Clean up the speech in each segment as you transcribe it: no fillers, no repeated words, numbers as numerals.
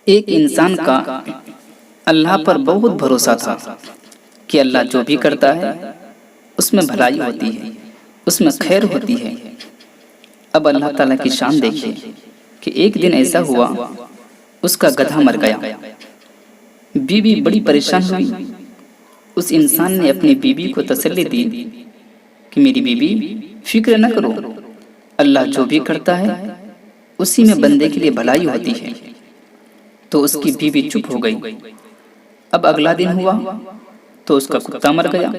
ایک انسان کا اللہ پر بہت بھروسہ تھا کہ اللہ جو بھی کرتا ہے اس میں بھلائی ہوتی ہے، اس میں خیر ہوتی ہے۔ اب اللہ تعالیٰ کی شان دیکھیے کہ ایک دن ایسا ہوا، اس کا گدھا مر گیا۔ بیوی بڑی پریشان ہوئی۔ اس انسان نے اپنی بیوی کو تسلی دی کہ میری بیوی فکر نہ کرو، اللہ جو بھی کرتا ہے اسی میں بندے کے لیے بھلائی ہوتی ہے۔ تو اس کی بیوی چپ ہو گئی۔ اب اگلا دن ہوا تو اس کا کتا مر گیا۔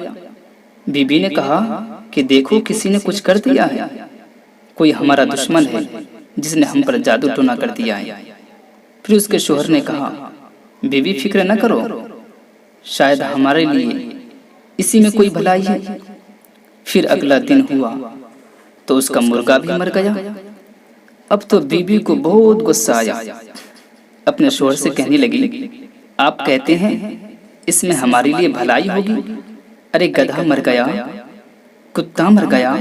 بیوی نے کہا کہ دیکھو کسی نے کچھ کر دیا ہے، کوئی ہمارا دشمن ہے جس نے ہم پر جادو ٹونا کر دیا ہے۔ پھر اس کے شوہر نے کہا بیوی فکر نہ کرو، شاید ہمارے لیے اسی میں کوئی بھلائی ہے۔ پھر اگلا دن ہوا تو اس کا مرغا بھی مر گیا۔ اب تو بیوی کو بہت غصہ آیا، اپنے شوہر سے کہنے لگی آپ کہتے ہیں اس میں ہمارے لیے بھلائی ہوگی، ارے گدھا مر گیا، کتا مر گیا،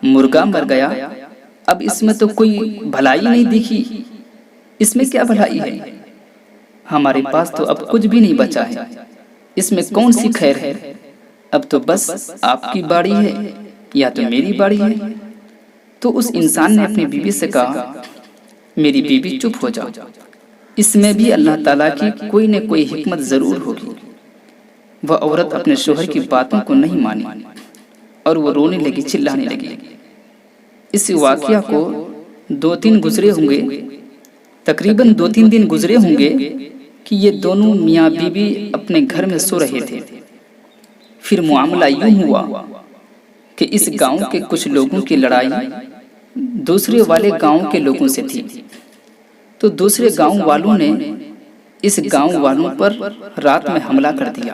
مرغا مر گیا، اب اس میں تو کوئی بھلائی نہیں دکھی، اس میں کیا بھلائی ہے؟ ہمارے پاس تو اب کچھ بھی نہیں بچا ہے، اس میں کون سی خیر ہے؟ اب تو بس آپ کی باری ہے یا تو میری باری ہے۔ تو اس انسان نے اپنی بیوی سے کہا میری بیوی چپ ہو جا، اس میں بھی اللہ تعالیٰ کی کوئی نہ کوئی حکمت ضرور ہوگی۔ وہ عورت اپنے شوہر کی باتوں کو نہیں مانی اور وہ رونے لگی، چلانے لگی۔ اس واقعہ کو 2-3 گزرے ہوں گے، تقریباً 2-3 دن گزرے ہوں گے کہ یہ دونوں میاں بیوی اپنے گھر میں سو رہے تھے۔ پھر معاملہ یوں ہوا کہ اس گاؤں کے کچھ لوگوں کی لڑائی دوسرے والے گاؤں کے لوگوں سے تھی۔ تو دوسرے گاؤں والوں نے اس گاؤں والوں پر رات میں حملہ کر دیا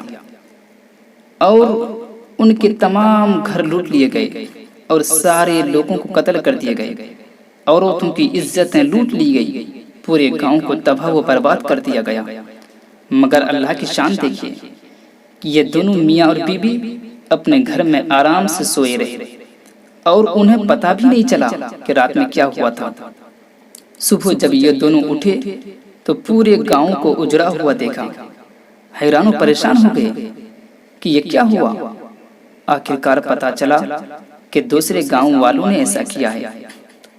اور ان کے تمام گھر لوٹ لیے گئے اور سارے لوگوں کو قتل کر دیے گئے، عورتوں کی عزتیں لوٹ لی گئی، پورے گاؤں کو تباہ و برباد کر دیا گیا۔ مگر اللہ کی شان دیکھیے کہ یہ دونوں میاں اور بیوی اپنے گھر میں آرام سے سوئے رہے اور انہیں پتہ بھی نہیں چلا کہ رات میں کیا ہوا تھا۔ صبح جب یہ دونوں اٹھے تو پورے گاؤں کو اجڑا ہوا دیکھا، حیران و پریشان ہو گئے کہ یہ کیا ہوا۔ آخرکار پتہ چلا کہ دوسرے گاؤں والوں نے ایسا کیا ہے۔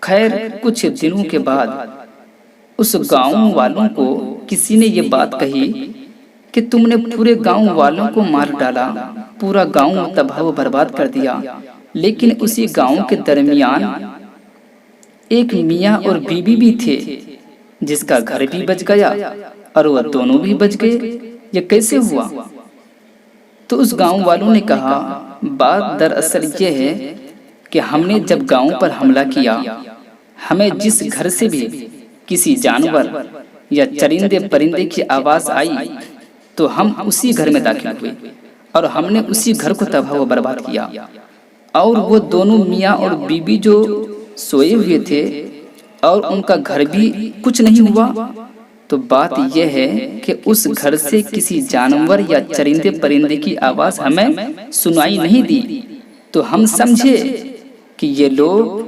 خیر کچھ دنوں کے بعد اس گاؤں والوں کو کسی نے یہ بات کہی کہ تم نے پورے گاؤں والوں کو مار ڈالا، پورا گاؤں تباہ و برباد کر دیا، لیکن اسی گاؤں کے درمیان ایک میاں اور بیوی بھی تھے جس کا گھر بھی بچ گیا اور وہ دونوں بھی بچ گئے، یہ کیسے ہوا؟ تو اس گاؤں والوں نے کہا بات دراصل یہ ہے کہ ہم نے جب گاؤں پر حملہ کیا، ہمیں جس گھر سے بھی کسی جانور یا چرندے پرندے کی آواز آئی تو ہم اسی گھر میں داخل ہوئے اور ہم نے اسی گھر کو تباہ و برباد کیا، اور وہ دونوں میاں اور بیوی جو سوئے ہوئے تھے اور ان کا گھر بھی کچھ نہیں ہوا۔ تو بات یہ ہے کہ اس گھر سے کسی جانور یا چرندے پرندے کی آواز ہمیں سنائی نہیں دی، تو ہم سمجھے کہ یہ لوگ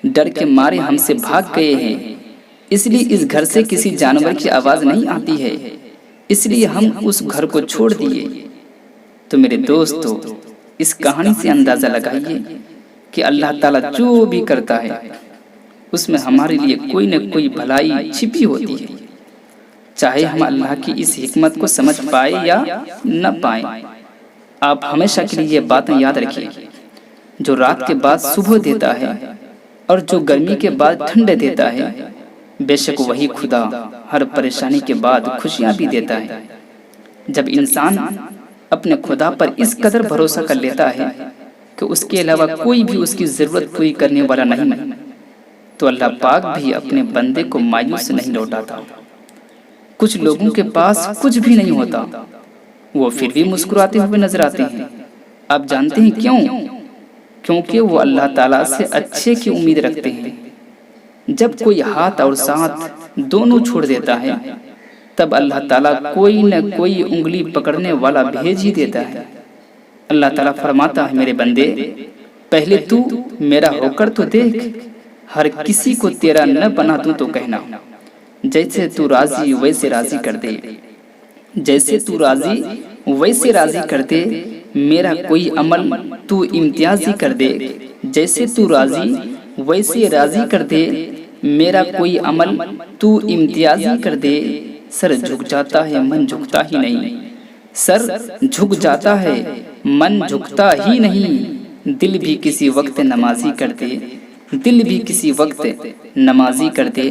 ڈر کے مارے ہم سے بھاگ گئے ہیں، اس لیے اس گھر سے کسی جانور کی آواز نہیں آتی ہے، اس لیے ہم اس گھر کو چھوڑ دیے۔ تو میرے دوستو، اس کہانی سے اندازہ لگائیے کہ اللہ تعالیٰ جو بھی کرتا ہے اس میں ہمارے لیے کوئی نہ کوئی بھلائی چھپی ہوتی ہے، چاہے ہم اللہ کی اس حکمت کو سمجھ پائے یا نہ پائیں۔ آپ ہمیشہ کے لیے یہ باتیں یاد رکھیے، جو رات کے بعد صبح دیتا ہے اور جو گرمی کے بعد ٹھنڈے دیتا ہے، بے شک وہی خدا ہر پریشانی کے بعد خوشیاں بھی دیتا ہے۔ جب انسان اپنے خدا پر اس قدر بھروسہ کر لیتا ہے کہ اس کے علاوہ کوئی بھی اس کی ضرورت پوری کرنے والا نہیں، تو اللہ پاک بھی اپنے بندے کو مایوس نہیں لوٹاتا۔ کچھ لوگوں کے پاس کچھ بھی نہیں ہوتا، وہ پھر بھی مسکراتے ہوئے نظر آتے ہیں۔ آپ جانتے ہیں کیوں؟ کیونکہ وہ اللہ تعالیٰ سے اچھے کی امید رکھتے ہیں۔ جب کوئی ہاتھ اور ساتھ دونوں چھوڑ دیتا ہے تب اللہ تعالیٰ کوئی نہ کوئی انگلی پکڑنے والا بھیج ہی دیتا ہے۔ اللہ تعالیٰ فرماتا ہے میرے بندے پہلے تو میرا ہو کر تو دیکھ، ہر کسی کو تیرا نہ بنا دوں تو کہنا، جیسے تو راضی ویسے راضی کر دے، جیسے تو راضی ویسے راضی کر دے، میرا کوئی عمل تو امتیازی کر دے، جیسے تو راضی ویسے راضی کر دے، میرا کوئی عمل تو امتیازی کر دے۔ سر جھک جاتا ہے من جھکتا ہی نہیں، سر جھک جاتا ہے من جھکتا ہی نہیں، دل بھی کسی وقت نمازی کر دے، دل بھی کسی وقت نمازی کر دے،